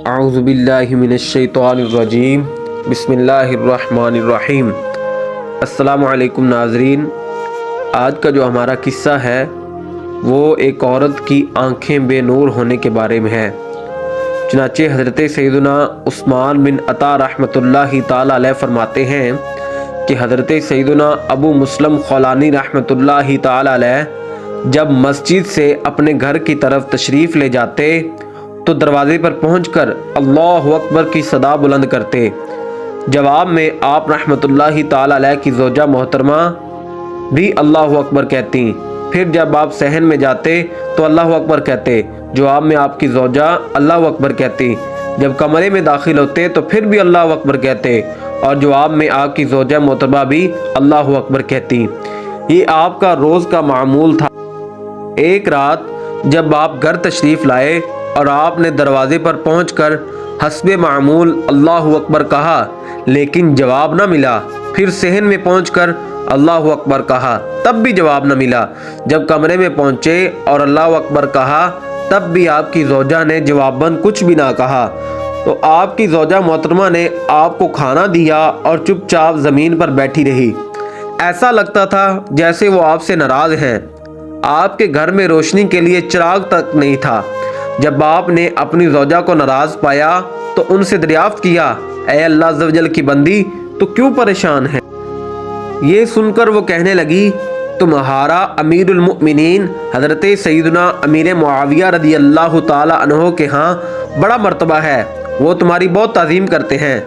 اعوذ باللہ من الشیطان الرجیم بسم اللہ الرحمن الرحیم۔ السلام علیکم ناظرین، آج کا جو ہمارا قصہ ہے وہ ایک عورت کی آنکھیں بے نور ہونے کے بارے میں ہے۔ چنانچہ حضرت سیدنا عثمان بن عطا رحمۃ اللہ تعالی علیہ فرماتے ہیں کہ حضرت سیدنا ابو مسلم خولانی رحمۃ اللہ تعالی علیہ جب مسجد سے اپنے گھر کی طرف تشریف لے جاتے تو دروازے پر پہنچ کر اللہ اکبر کی صدا بلند کرتے۔ جواب میں آپ رحمۃ اللہ تعالی علیہ کی زوجہ محترمہ بھی اللہ اکبر کہتی۔ پھر جب آپ صحن میں جاتے تو اللہ اکبر کہتے، جواب میں آپ کی زوجہ اللہ اکبر کہتی۔ جب کمرے میں داخل ہوتے تو پھر بھی اللہ اکبر کہتے اور جواب میں آپ کی زوجہ محترمہ بھی اللہ اکبر کہتی۔ یہ آپ کا روز کا معمول تھا۔ ایک رات جب آپ گھر تشریف لائے اور آپ نے دروازے پر پہنچ کر حسب معمول اللہ اکبر کہا لیکن جواب نہ ملا، پھر صحن میں پہنچ کر اللہ اکبر کہا تب بھی جواب نہ ملا، جب کمرے میں پہنچے اور اللہ اکبر کہا تب بھی آپ کی زوجہ نے جواباً کچھ بھی نہ کہا، تو آپ کی زوجہ محترمہ نے آپ کو کھانا دیا اور چپ چاپ زمین پر بیٹھی رہی۔ ایسا لگتا تھا جیسے وہ آپ سے ناراض ہیں۔ آپ کے گھر میں روشنی کے لیے چراغ تک نہیں تھا۔ جب آپ نے اپنی زوجہ کو ناراض پایا تو ان سے دریافت کیا، اے اللہ عز و جل کی بندی، تو کیوں پریشان ہے؟ یہ سن کر وہ کہنے لگی، تمہارا امیر المؤمنین حضرت سیدنا امیر معاویہ رضی اللہ تعالی عنہ کے ہاں بڑا مرتبہ ہے، وہ تمہاری بہت تعظیم کرتے ہیں۔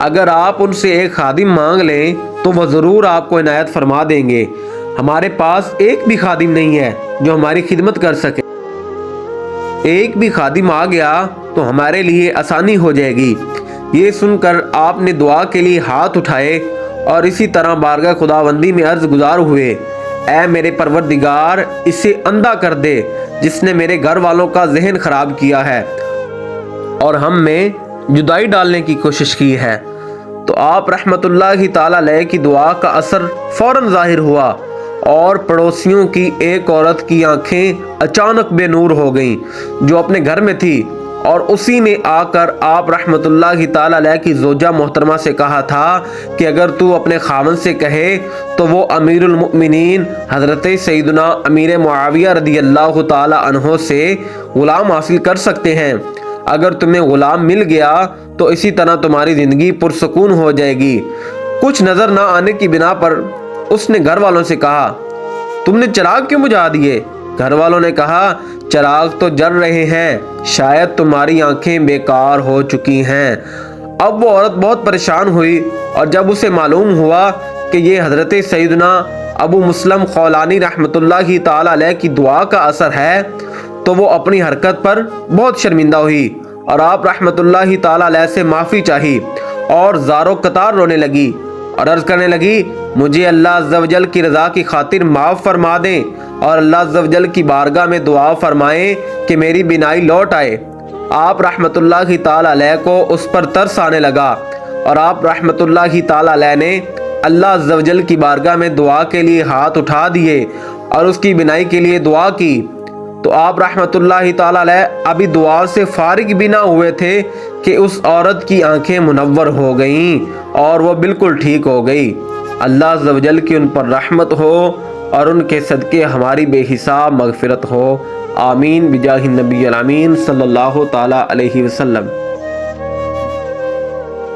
اگر آپ ان سے ایک خادم مانگ لیں تو وہ ضرور آپ کو عنایت فرما دیں گے۔ ہمارے پاس ایک بھی خادم نہیں ہے جو ہماری خدمت کر سکے۔ ایک بھی خادم آ گیا تو ہمارے لیے آسانی ہو جائے گی۔ یہ سن کر آپ نے دعا کے لیے ہاتھ اٹھائے اور اسی طرح بارگاہ خداوندی میں عرض گزار ہوئے، اے میرے پروردگار، اسے اندھا کر دے جس نے میرے گھر والوں کا ذہن خراب کیا ہے اور ہم میں جدائی ڈالنے کی کوشش کی ہے۔ تو آپ رحمت اللہ تعالی علیہ کی دعا کا اثر فوراً ظاہر ہوا اور پڑوسیوں کی ایک عورت کی آنکھیں اچانک بے نور ہو گئیں جو اپنے گھر میں تھی، اور اسی نے آ کر آپ رحمت اللہ تعالی علیہ کی زوجہ محترمہ سے کہا تھا کہ اگر تو اپنے خاوند سے کہے تو وہ امیر المؤمنین حضرت سیدنا امیر معاویہ رضی اللہ تعالی عنہ سے غلام حاصل کر سکتے ہیں۔ اگر تمہیں غلام مل گیا تو اسی طرح تمہاری زندگی پرسکون ہو جائے گی۔ کچھ نظر نہ آنے کی بنا پر اس نے گھر والوں سے کہا، تم نے چراغ کیوں بجھا دیے؟ گھر والوں نے کہا، چراغ تو جل رہے ہیں، شاید تمہاری آنکھیں بیکار ہو چکی ہیں۔ اب وہ عورت بہت پریشان ہوئی اور جب اسے معلوم ہوا کہ یہ حضرت سیدنا ابو مسلم خولانی رحمۃ اللہ تعالی علیہ کی دعا کا اثر ہے تو وہ اپنی حرکت پر بہت شرمندہ ہوئی اور آپ رحمۃ اللہ تعالی علیہ سے معافی چاہی اور زارو قطار رونے لگی اور عرض کرنے لگی، مجھے اللہ عز و جل کی رضا کی خاطر معاف فرما دیں اور اللہ عز و جل کی بارگاہ میں دعا فرمائیں کہ میری بینائی لوٹ آئے۔ آپ رحمت اللہ تعالی علیہ کو اس پر ترس آنے لگا اور آپ رحمت اللہ تعالی علیہ نے اللہ عز و جل کی بارگاہ میں دعا کے لیے ہاتھ اٹھا دیے اور اس کی بینائی کے لیے دعا کی۔ تو آپ رحمت اللہ تعالی علیہ ابھی دعا سے فارغ بھی نہ ہوئے تھے کہ اس عورت کی آنکھیں منور ہو گئیں اور وہ بالکل ٹھیک ہو گئی۔ اللہ عز و جل کی ان پر رحمت ہو اور ان کے صدقے ہماری بے حساب مغفرت ہو، آمین بجاہ النبی الامین صلی اللہ تعالی علیہ وسلم۔